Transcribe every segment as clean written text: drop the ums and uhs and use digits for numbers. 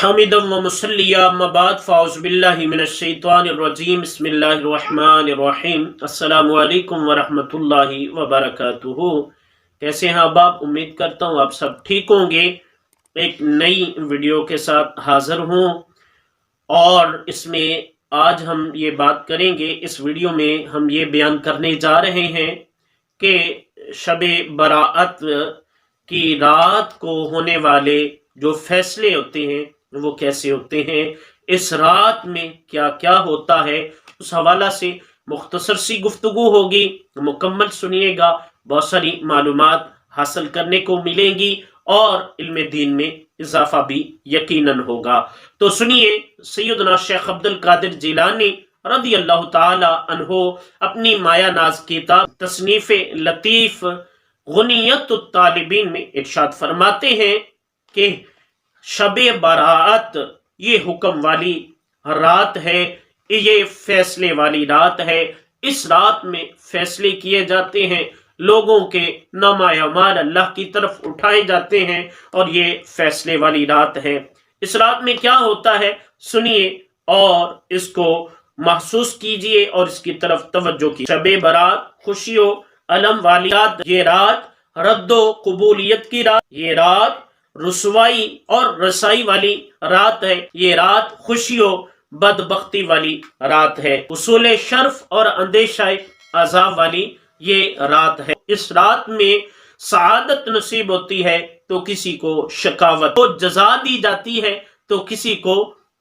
حامدا و مسلیا اما بعد فاعوذ باللہ من الشیطان الرجیم بسم اللہ الرحمن الرحیم السلام علیکم ورحمۃ اللہ وبرکاتہ۔ کیسے ہیں آپ؟ امید کرتا ہوں آپ سب ٹھیک ہوں گے۔ ایک نئی ویڈیو کے ساتھ حاضر ہوں اور اس میں آج ہم یہ بات کریں گے، اس ویڈیو میں ہم یہ بیان کرنے جا رہے ہیں کہ شب براءت کی رات کو ہونے والے جو فیصلے ہوتے ہیں وہ کیسے ہوتے ہیں، اس رات میں کیا کیا ہوتا ہے، اس حوالہ سے مختصر سی گفتگو ہوگی۔ مکمل سنیے گا، بہت ساری معلومات حاصل کرنے کو ملیں گی اور علم دین میں اضافہ بھی یقیناً ہوگا۔ تو سنیے، سیدنا شیخ عبد القادر جیلانی رضی اللہ تعالی عنہ اپنی مایہ ناز کتاب تصنیف لطیف غنیت الطالبین میں ارشاد فرماتے ہیں کہ شب براءت یہ حکم والی رات ہے، یہ فیصلے والی رات ہے۔ اس رات میں فیصلے کیے جاتے ہیں، لوگوں کے نامہ اعمال اللہ کی طرف اٹھائے جاتے ہیں اور یہ فیصلے والی رات ہے۔ اس رات میں کیا ہوتا ہے سنیے اور اس کو محسوس کیجئے اور اس کی طرف توجہ کی۔ شب برات خوشی و علم والی رات، یہ رات رد و قبولیت کی رات، یہ رات رسوائی اور رسائی والی رات ہے، یہ رات خوشی و بدبختی والی رات ہے، حصول شرف اور اندیشہ عذاب والی یہ رات ہے۔ اس رات میں سعادت نصیب ہوتی ہے تو کسی کو شقاوت، تو جزا دی جاتی ہے تو کسی کو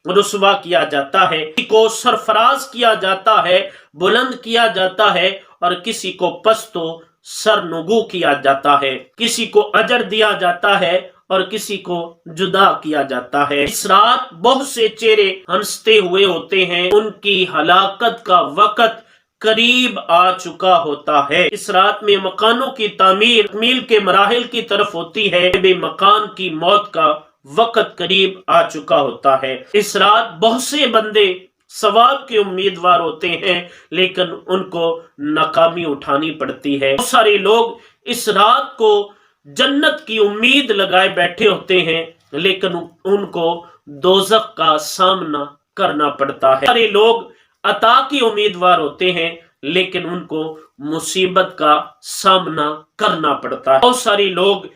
رسوا کیا جاتا ہے، کسی کو سرفراز کیا جاتا ہے، بلند کیا جاتا ہے، اور کسی کو پست و سرنگو کیا جاتا ہے، کسی کو اجر دیا جاتا ہے اور کسی کو جدا کیا جاتا ہے۔ اس رات بہت سے چہرے ہنستے ہوئے ہوتے ہیں، ان کی ہلاکت کا وقت قریب آ چکا ہوتا ہے۔ اس رات میں مکانوں کی تعمیر تکمیل کے مراحل کی طرف ہوتی ہے، بے مکان کی موت کا وقت قریب آ چکا ہوتا ہے۔ اس رات بہت سے بندے ثواب کے امیدوار ہوتے ہیں لیکن ان کو ناکامی اٹھانی پڑتی ہے۔ بہت سارے لوگ اس رات کو جنت کی امید لگائے بیٹھے ہوتے ہیں لیکن ان کو دوزخ کا سامنا کرنا پڑتا ہے۔ سارے لوگ عطا کی امیدوار ہوتے ہیں لیکن ان کو مصیبت کا سامنا کرنا پڑتا ہے۔ بہت سارے لوگ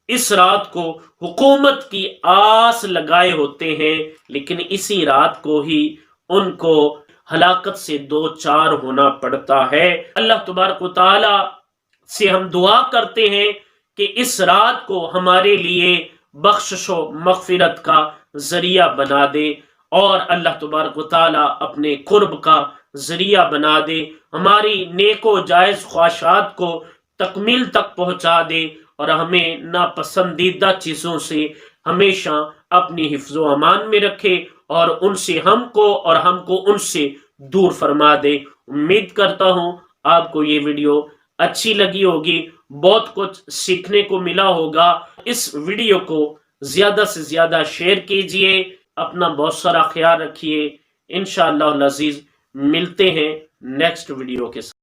اس رات کو حکومت کی آس لگائے ہوتے ہیں لیکن اسی رات کو ہی ان کو ہلاکت سے دو چار ہونا پڑتا ہے۔ اللہ تبارک و تعالی سے ہم دعا کرتے ہیں کہ اس رات کو ہمارے لیے بخشش و مغفرت کا ذریعہ بنا دے اور اللہ تبارک و تعالی اپنے قرب کا ذریعہ بنا دے، ہماری نیک و جائز خواہشات کو تکمیل تک پہنچا دے اور ہمیں ناپسندیدہ چیزوں سے ہمیشہ اپنی حفظ و امان میں رکھے اور ان سے ہم کو اور ہم کو ان سے دور فرما دے۔ امید کرتا ہوں آپ کو یہ ویڈیو اچھی لگی ہوگی، بہت کچھ سیکھنے کو ملا ہوگا۔ اس ویڈیو کو زیادہ سے زیادہ شیئر کیجئے، اپنا بہت سارا خیال رکھیے۔ انشاءاللہ العزیز ملتے ہیں نیکسٹ ویڈیو کے ساتھ۔